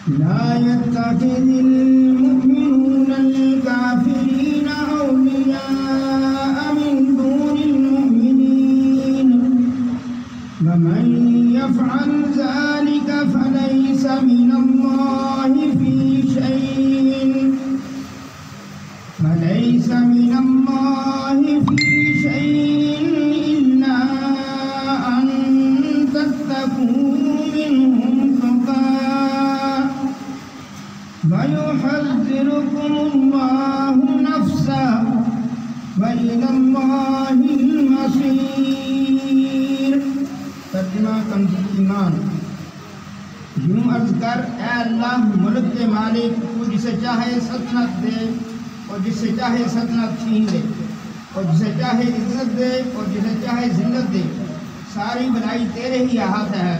لا يتخذ المؤمنون الكافرين أولياء من دون المؤمنين ومن يفعل ذلك فليس من الله في شيء إلا أن تتقوا منهم تقى ويحذركم الله نفسه وإلى الله المصير۔ ترجمہ کنز ایمان۔ یوں عرض کر، اے اللہ ملک کے مالک، تو جسے چاہے سلطنت دے اور جسے چاہے سلطنت چھین لے، اور جسے چاہے عزت دے اور جسے چاہے ذلت دے، ساری بڑائی تیرے ہی ہاتھ ہے۔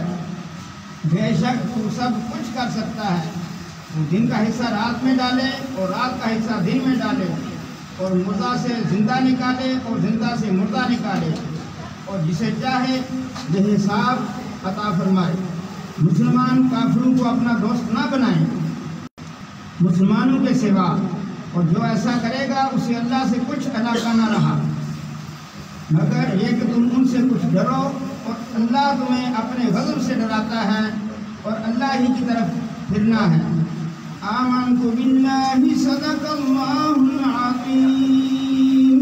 بے شک تو سب کچھ کر سکتا ہے۔ وہ دن کا حصہ رات میں ڈالے اور رات کا حصہ دن میں ڈالے، اور مردہ سے زندہ نکالے اور زندہ سے مردہ نکالے، اور جسے چاہے بے حساب عطا فرمائے۔ مسلمان کافروں کو اپنا دوست نہ بنائیں مسلمانوں کے سوا، اور جو ایسا کرے گا اسے اللہ سے کچھ علاقہ نہ رہا، مگر یہ کہ تم ان سے کچھ ڈرو، اور اللہ تمہیں اپنے غضب سے ڈراتا ہے، اور اللہ ہی کی طرف پھرنا ہے۔ آمنت باللہ صدق اللہ العظیم۔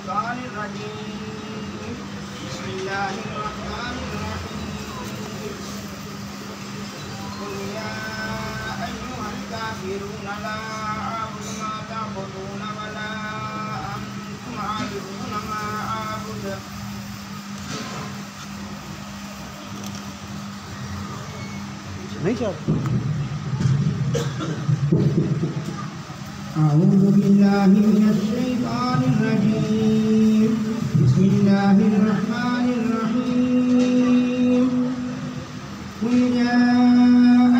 الشيطان الرجيم بسم الله الرحمن الرحيم قل يا أيها الكافرون لا أعبد ما تعبدون ولا أنتم عابدون ما أعبد أعوذ بالله من الشيطان الرجيم بسم الله الرحمن الرحيم قل يا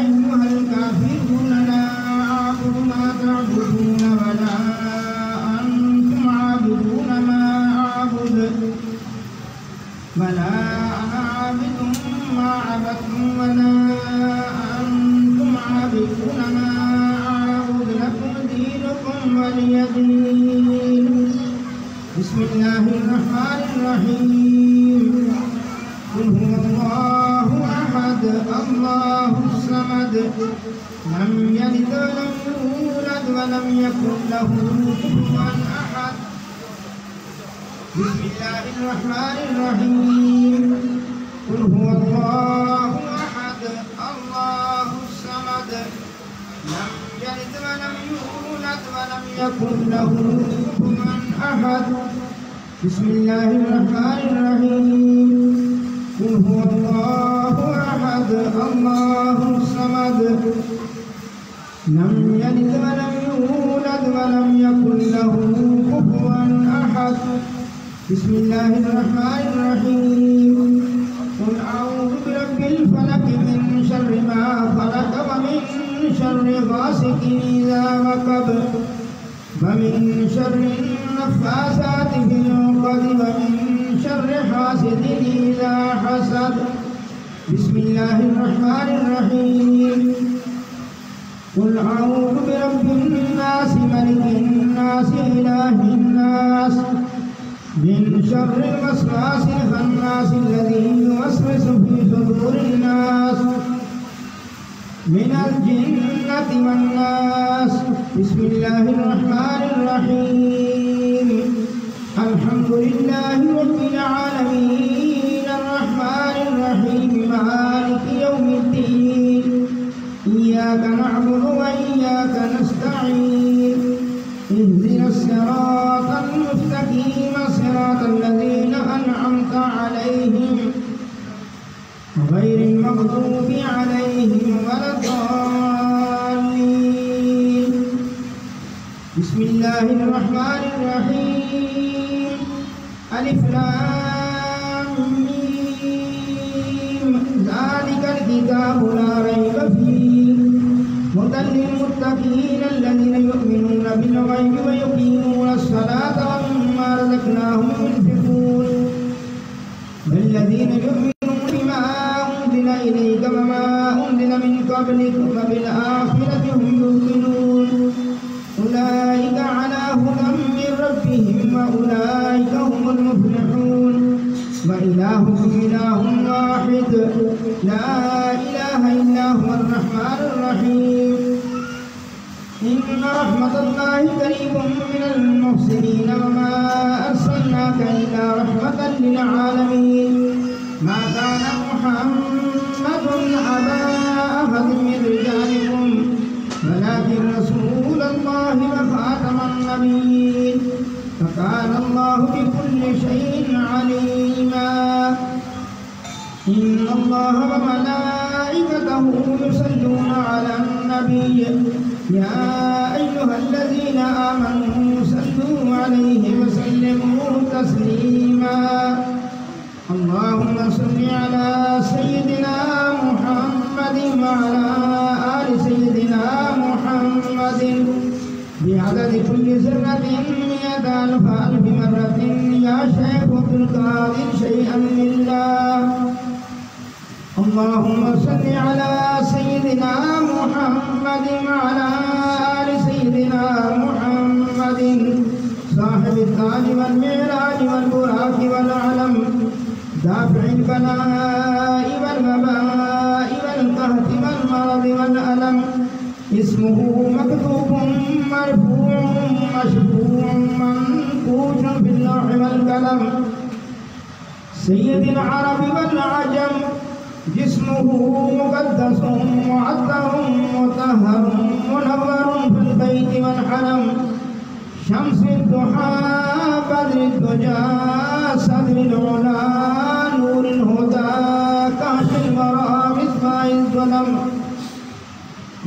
أيها الكافرون لا أعبد ما تعبدون ولا أنتم عابدون ما أعبد ولا أنا عابد ما عبدتم ولا أنتم عابدون ما أعبد لكم دينكم ولي دين بسم الله الرحمن الرحيم قل هو الله أحد الله الصمد لم يلد ولم يولد ولم يكن له كفوا أحد بسم الله الرحمن الرحيم قل هو الله أحد الله الصمد لم يلد ولم يولد ولم يكن له كفوا أحد بسم الله الرحمن الرحيم قل هو الله أحد الله الصمد لم يلد ولم يولد ولم يكن له كفوا أحد بسم الله الرحمن الرحيم قل أعوذ برب الفلق من شر ما خلق ومن شر غاسق إذا وقب ومن شر النفاثات في العقد ومن شر حاسد إذا حسد بسم الله الرحمن الرحيم قل أعوذ برب الناس ملك الناس إله الناس من شر الوسواس الخناس الذي يوسوس في صدور الناس من الجنة والناس بسم الله الرحمن الرحيم الحمد لله رب العالمين الرحمن الرحيم مالك يوم الدين إياك نعبد وإياك نستعين اهدنا الصراط المستقيم صراط الذين أنعمت عليهم غير المغضوب عليهم ولا الضالين بسم الله الرحمن الرحيم ألف لام ميم ذلك الكتاب لا ريب فيه هدى للمتقين الذين يؤمنون بالغيب ويقيمون الصلاة ومما رزقناهم ينفقون والذين يؤمنون بما أنزل إليك وما أنزل من قبلك وبالآخرة هم يوقنون أولئك على هدى من ربهم وأولئك هم المفلحون وإلهكم إله واحد لا إله إلا هو الرحمن الرحيم إن رحمة الله قريب من المحسنين وما أرسلناك إلا رحمة للعالمين ما كان محمد أبا أحد من رجالكم ولكن رسول الله وخاتم النبيين وكان الله بكل شيء عليما إن الله وملائكته يصلون على النبي يا أيها الذين آمنوا صلوا عليه وسلموا تسليما اللهم صل على سيدنا محمد وعلى آل سيدنا محمد بعدد كل ذرة 100,000 مرة يا شيخ عبد القادر شيئا لله اللهم صل على سيدنا محمد وعلى آل سيدنا محمد صاحب التاج والمعراج والبراق والعلم دافع البلاء والوباء والقهر والمرض والألم اسمه مكتوب مرفوع مشفوع منقوش في اللوح والقلم سيد العرب والعجم جسمه مقدس معطر مطهر منور في البيت والحرم شمس الضحى بدر الدجى صدر العلا نور الهدى كهف الورى مصباح الظلم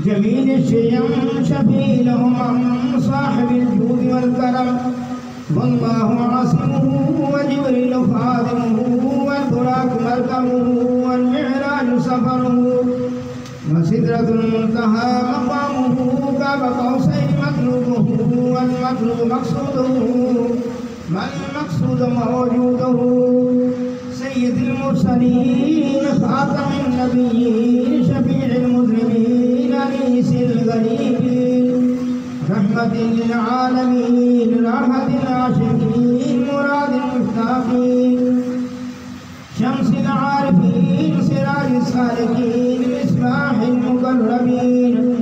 جميل الشيم شفيع الأمم صاحب الجود والكرم والله عاصمه وجبريل خادمه والبراق مركبه والمعراج سفره وسدرة المنتهى مقامه كاب قوسين مطلوبه والمطلوب مقصوده والمقصود موجوده سيد المرسلين خاتم النبيين شفيع المذنبين أنيس الغريبين رحمة للعالمين راحة العاشقين مراد المفتاحين شمس العارفين سراج السالكين مصباح المقربين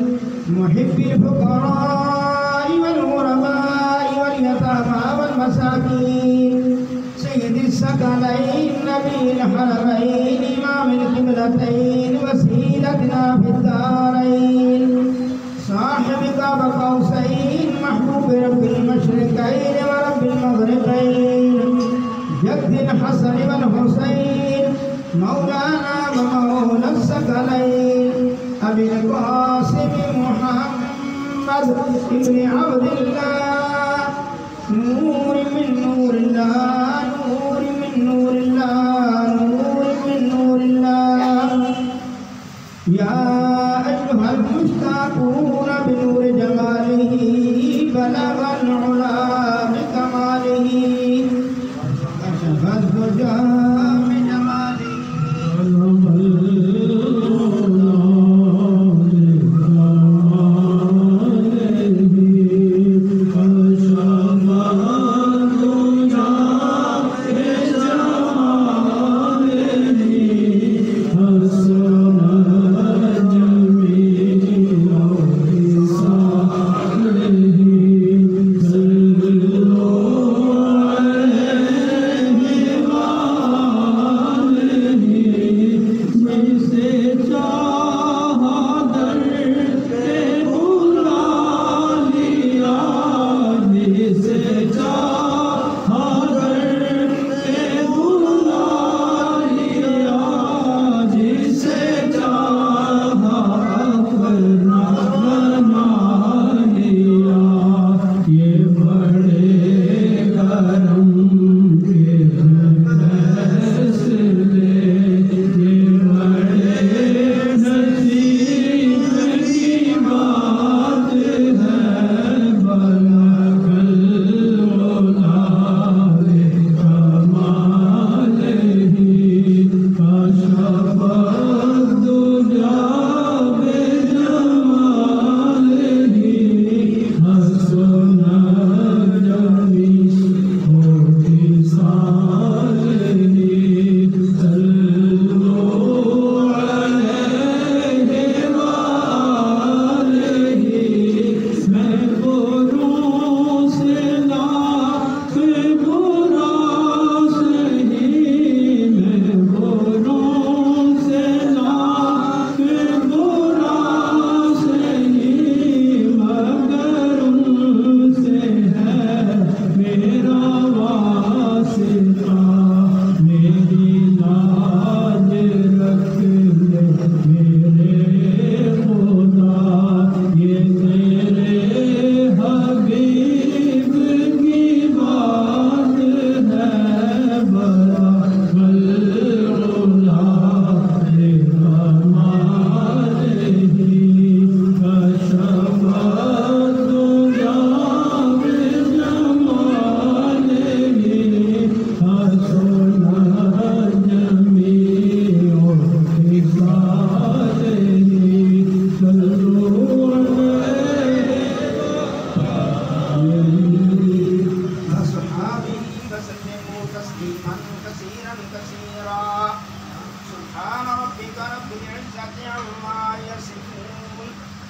محب الفقراء والغرباء واليتامى والمساكين سيد الثقلين نبي الحرمين إمام القبلتين وسيلتنا في الدارين صاحب قاب قوسين محبوب رب المشرقين ورب المغربين جد الحسن والحسين مولانا ومولى الثقلين أبي القاسم محمد ابن عبد الله نور من نور الله نور من نور الله نور من نور الله يا أيها المشتاقون بنور جماله بلغ العلا بكماله كشف الدجى بجماله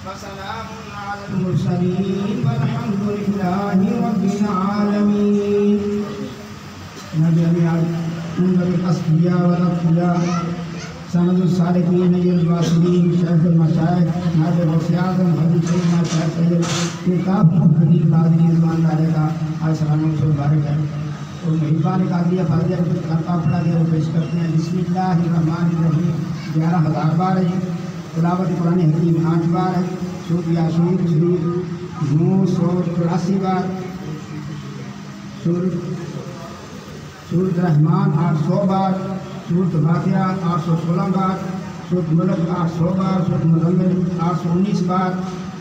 وسلام على المرسلين والحمد لله رب العالمين. الوارثين نجر الواصلين شيخ المشايخ نائب غوث اعظم حضرت سیدنا شیخ سید الطاف محمدی قادری رضوان اللہ علیہ کا آج سلام سے مبارک ہے اور محبان قادریہ فاضلیہ کا پڑھا گیا پیش کرتے ہیں. بسم اللہ الرحمن الرحیم. 11,000 بار ہے جی. تلاوت قرآن حکیم 8 بار ہے. سورۃ یاسین شریف 983 بار. سورۃ رحمان 800 بار. سورۃ فاتحہ 816 بار. سورۃ ملک 800 بار. سورۃ مزمل 819 بار.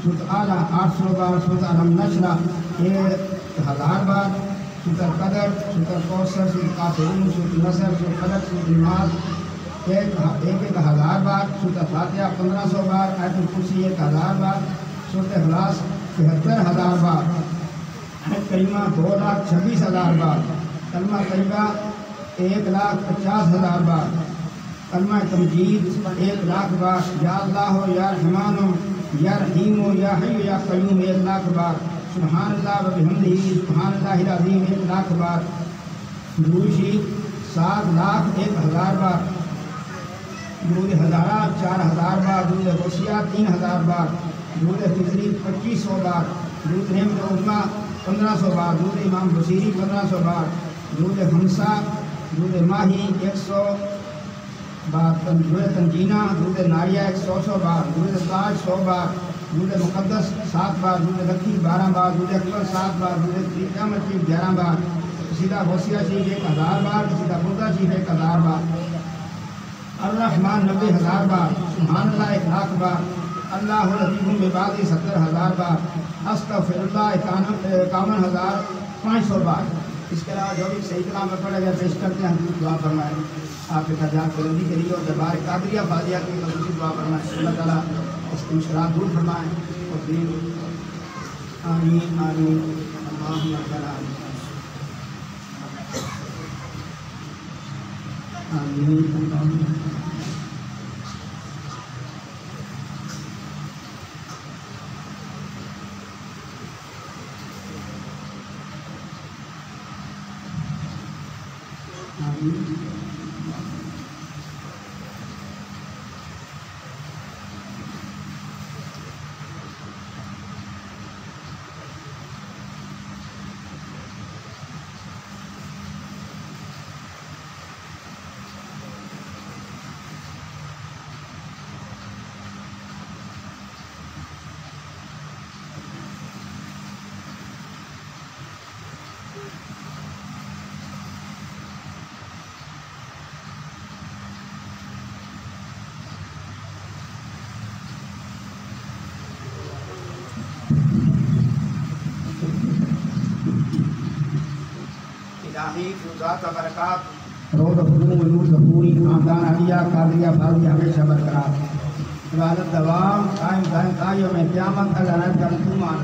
سورۃ اعلیٰ 800 بار. سورۃ علم نشرہ 1000 بار. سورۃ قدر, سورۃ کوثر, سورۃ کافرون, سورۃ نصر, سورۃ فلق, سورۃ نماز 1000 بار. سورۃ فاتحہ 1500 بار. آیت الکرسی 1000 بار. سورۃ اخلاص 73000 بار. آیت کریمہ 2,26,000 بار. کلمہ طیبہ 1,50,000 بار. کلمہ تمجید 1,00,000 بار. یا اللہ یا رحمان یا رحیم یا حی یا قیوم 1,00,000 بار. سبحان اللہ و بحمدہ سبحان اللہ العظیم 1,00,000 بار. درود شریف 7,01,000 بار. درود ہزارہ 4,000 بار. درود غوثیہ 3,000 بار. درود فطری 2,500 بار. درود نعمت عظمیٰ 1,500 بار. درود امام بصیری 1,500 بار. درود خمسہ, درود ماہی 100 بار. درود تنجینہ, درود ناریہ 100 بار. درود تاج 100 بار. درود مقدس 7 بار. درود لکی 12 بار. درود اکبر 7 بار. درود قیامت 11 بار. قصیدہ غوثیہ شریف 1,000 بار. قصیدہ بردہ شریف 1,000 بار. الرحمن 90,000 بار. سبحان اللہ 1,00,000 بار. اللہ لطیف بعبادہ 70,000 بار. استغفر اللہ 51,500 بار. اس کے علاوہ جو بھی صحیح کلام میں پڑھا گیا پیش کرتے ہیں. ہم دعا فرمائیں آپ کے درجات بلندی کے لیے اور دربار قادریہ فاضلیہ کی خصوصی دعا فرمائیں. اللہ تعالیٰ اس کی مشکلات دور فرمائیں اور دین. آمین آمین. اللہم صل علی آمین. الہی فیوزات و برکات روز خدوم و نور ظہوری خاندان علیہ قادریہ فاضلیہ ہمیشہ برقرار. عبادت دوام قائم دائم تا یوم قیامت. اللہ رب کا رسومان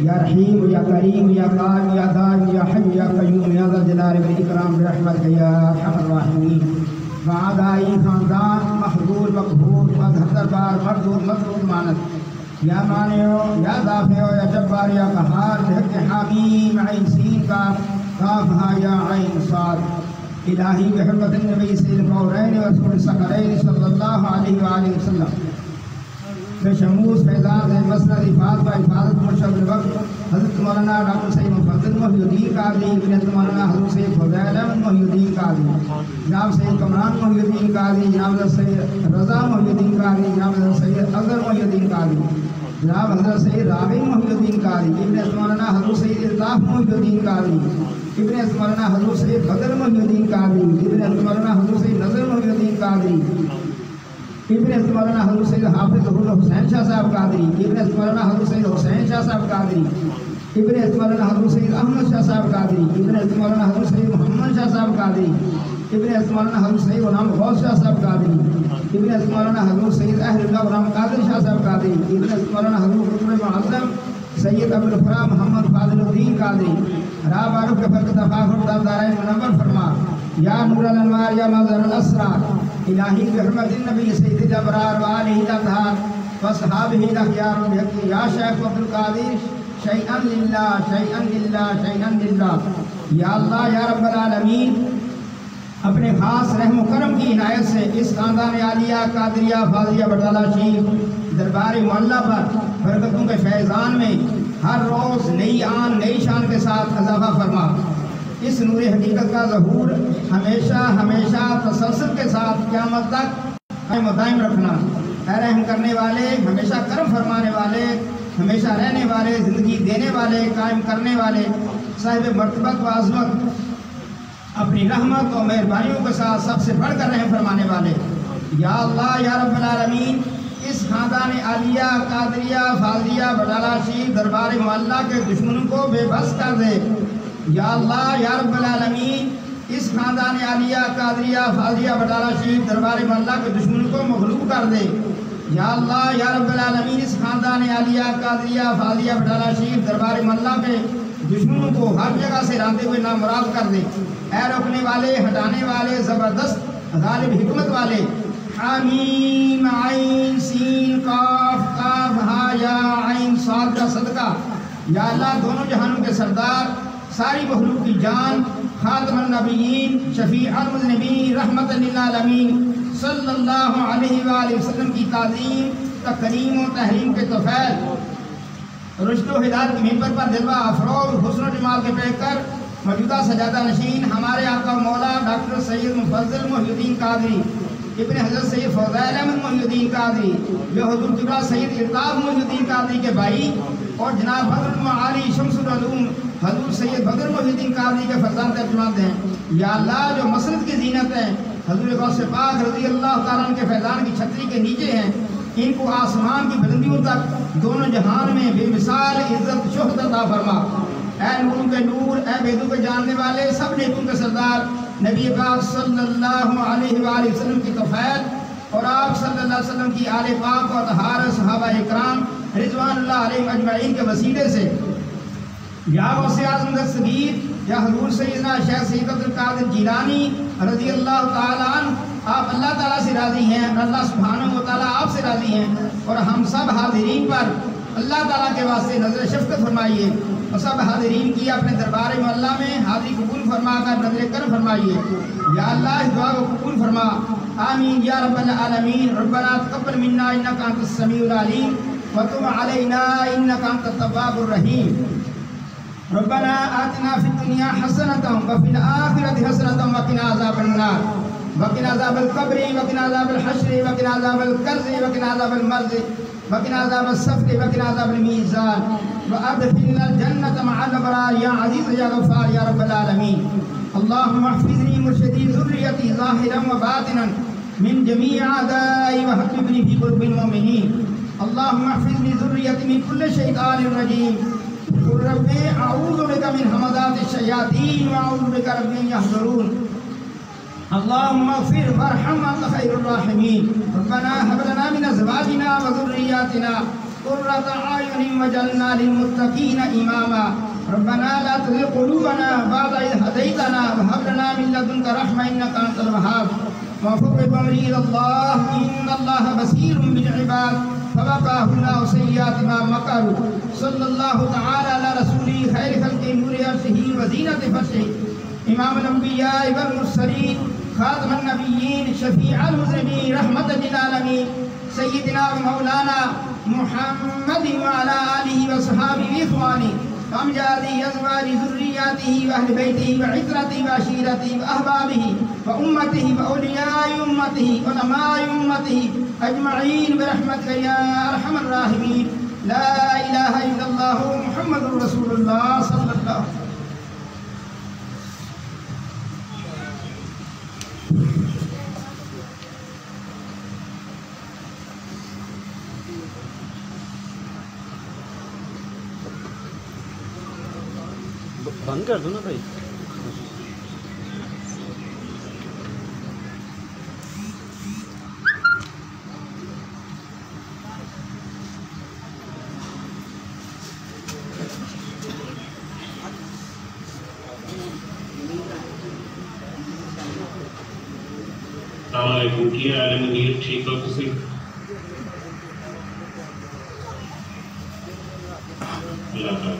یا رحیم یا کریم یا قائم یا دائم یا حی یا قیوم یا ذا الجلال والاکرام برحمتک یا ارحم الراحمین. وعدائی خاندان محضور مقبول و دربار مردود مردود مانت یا مانعو یا دافعو یا جبار یا قہار بحق حامیم عین سین کا کافہا یا عین صاد. الہی بحرمت النبی سید القورین و رسول الثقلین صلی اللہ علیہ وآلہ وسلم بشموس فیضان مسند حفاظت و حفاظت مرشد الوقت حضرت مولانا ڈاکٹر سید مفضل محی الدین قادری ابن مولانا حضرت سید فضیل احمد محی الدین قادری جناب سید کمران محی الدین قادری جناب حضرت سید رضا محی الدین قادری جناب حضرت سید اظہر محی الدین قادری جناب حضرت سید راغب محی الدین قادری ابن مولانا حضرت سید الطاف محی الدین قادری ابن مولانا حضرت سید بدر محی الدین قادری ابن مولانا حضرت سید نظر محی الدین قادری ابن مولانا حضرت سید حافظ حسین شاہ صاحب قادری ابن مولانا حضرت سید حسین شاہ صاحب قادری ابن مولانا حضرت سید احمد شاہ صاحب قادری ابن مولانا حضرت سید محمد شاہ صاحب قادری ابن مولانا حضرت سید غلام غوث شاہ صاحب قادری ابن مولانا حضرت سید اہل اللہ غلام قادر شاہ صاحب قادری ابن مولانا حضرت قطب معظم سید ابو الفرا محمد فاضل الدین قادری راب عارف کے فرق تفاخر دارائن منور فرما. یا نور الانوار یا مظہر الاسرار الہی بحرمت النبی سید الابرار و آلہ الاطہار و صحابہ الاخیار بحق یا شیخ عبد القادر شیئن للہ شیئن للہ شیئن للہ. یا اللہ یا رب العالمین اپنے خاص رحم و کرم کی عنایت سے اس خاندان عالیہ قادریہ فاضلیہ بٹالہ شریف دربار معلیٰ پر برکتوں کے فیضان میں ہر روز نئی آن نئی شان کے ساتھ اضافہ فرما۔ اس نور حقیقت کا ظہور ہمیشہ ہمیشہ تسلسل کے ساتھ قیامت تک قائم و دائم رکھنا۔ اے رحم کرنے والے، ہمیشہ کرم فرمانے والے، ہمیشہ رہنے والے، زندگی دینے والے، قائم کرنے والے، صاحب مرتبت و عظمت، اپنی رحمت اور مہربانیوں کے ساتھ سب سے بڑھ کر رحم فرمانے والے، یا اللہ یا رب العالمین، اس خاندان عالیہ قادریہ فاضلیہ بٹالہ شریف دربار معلیٰ کے دشمنوں کو بے بس کر دے۔ یا اللہ یا رب العالمین، اس خاندان عالیہ قادریہ فاضلیہ بٹالہ شریف دربار معلیٰ کے دشمنوں کو مغلوب کر دے۔ یا اللہ یا رب العالمین، اس خاندان عالیہ قادریہ فاضلیہ بٹالہ شریف دربار معلیٰ کے دشمنوں کو ہر جگہ سے راندے ہوئے نامراد کر دے۔ اے روکنے والے، ہٹانے والے، زبردست غالب حکمت والے، حامیم عین سین قاف قاف ہا یا عین صاد کا صدقہ، یا اللہ دونوں جہانوں کے سردار، ساری مخلوق کی جان، خاتم النبیین، شفیع المذنبین، رحمت للعالمین، صلی اللہ علیہ وآلہ وسلم کی تعظیم، تکریم و تحریم کے توفیل، رشد و ہدایت کے ممبر پر جلوہ افروز حسن و جمال کے پیش کر موجودہ سجادہ نشین ہمارے آقا مولا ڈاکٹر سید مفضل محی الدین قادری ابن حضرت سید فضیل احمد محی الدین قادری، جو حضور قبلہ سید الطاف محی الدین قادری کے بھائی اور جناب حضرت معالی شمس العلوم حضور سید بدر محی الدین قادری کے فرزند ترجمانت ہیں۔ یا اللہ جو مسند کی زینت ہیں، حضور غوث پاک رضی اللہ تعالیٰ عنہ کے فیضان کی چھتری کے نیچے ہیں، ان کو آسمان کی بلندیوں تک دونوں جہان میں بے مثال عزت شہرت عطا فرما۔ اے نوروں کے نور، اے بیدوں کے جاننے والے، سب نیکوں کے سردار نبی پاک صلی اللہ علیہ وآلہ وسلم کی توفیل اور آپ صلی اللہ علیہ وسلم کی آل پاک و اطہار صحابہ اکرام رضوان اللہ علیہم اجمعین کے وسیلے سے، یا غوث اعظم دستگیر، یا حضور سیدنا شیخ سید عبد القادر جیلانی رضی اللہ تعالیٰ عنہ، آپ اللہ تعالیٰ سے راضی ہیں، اللہ سبحانہ و تعالیٰ آپ سے راضی ہیں، اور ہم سب حاضرین پر اللہ تعالیٰ کے واسطے نظر شفقت فرمائیے، اور سب حاضرین کی اپنے دربار معلیٰ میں حاضری قبول فرما کر نظر کرم فرمائیے۔ یا اللہ اس دعا کو قبول فرما، آمین یا رب العالمین۔ ربنا تقبل منا انک انت السمیع العلیم وتب علینا انک انت التواب الرحیم۔ ربنا آتنا فی الدنیا حسنۃ وفی الآخرۃ حسنۃ وقنا عذاب النار وقنا عذاب القبر وقنا عذاب الحشر وقنا عذاب القرض وقنا عذاب المرض وقنا عذاب السفر وقنا عذاب الميزان وادخلنا الجنة مع الأبرار يا عزيز يا غفار يا رب العالمين۔ اللهم احفظني مرشدي ذريتي ظاهرا وباطنا من جميع أعدائي وحببني في قلوب المؤمنين۔ اللهم احفظني ذريتي من كل شيطان رجيم۔ قل رب اعوذ بك من همزات الشياطين واعوذ بك رب ان يحضرون۔ اللهم اغفر وارحم وانت خير الراحمين۔ ربنا هب لنا من ازواجنا وذرياتنا قرة اعين واجعلنا للمتقين اماما۔ ربنا لا تزغ قلوبنا بعد إذ هديتنا وهب لنا من لدنك رحمة انك انت الوهاب۔ وفوض امري الى الله ان الله بصير بالعباد فوقاه الله سيئات ما مكروا۔ صلی اللہ تعالی علی رسولی خیر خلق نور عرشہ وزینت فرشہ امام الانبیاء والمرسلین خاتم النبیین شفیع المذنبین رحمت للعالمین سیدنا و مولانا محمد وعلی آلہ وصحابہ اخوانی وامجادی ازواج ذریاتہ واہل بیتہ وعطرتہ وعشیرتہ واحبابہ وامتہ واولیاء امتہ علماء امتہ اجمعین برحمتک یا ارحم الراحمین۔ لا الہ الا اللہ محمد رسول اللہ صلی اللہ علیہ وسلم۔ بند کر دو نا بھائی۔ السلام علیکم، کیا حال ہے منیر؟ ٹھیک ہو تسی؟ اللہ تعالیٰ